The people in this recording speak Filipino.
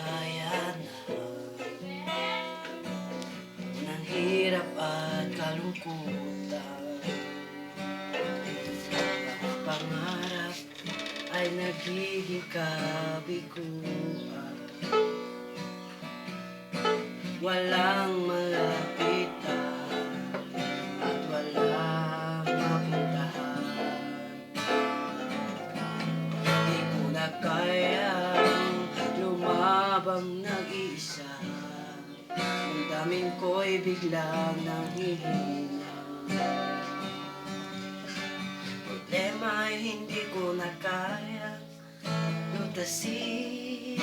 kaya na ng hirap at kalungkutan. Mga pangarap ay nagiging kabiguan. Walang malapitan at walang mapuntahan. Di ko na kayang lumabang nag-iisa. Ang daming ko'y biglang nanghihina. Problema ay hindi ko na kaya lutasin.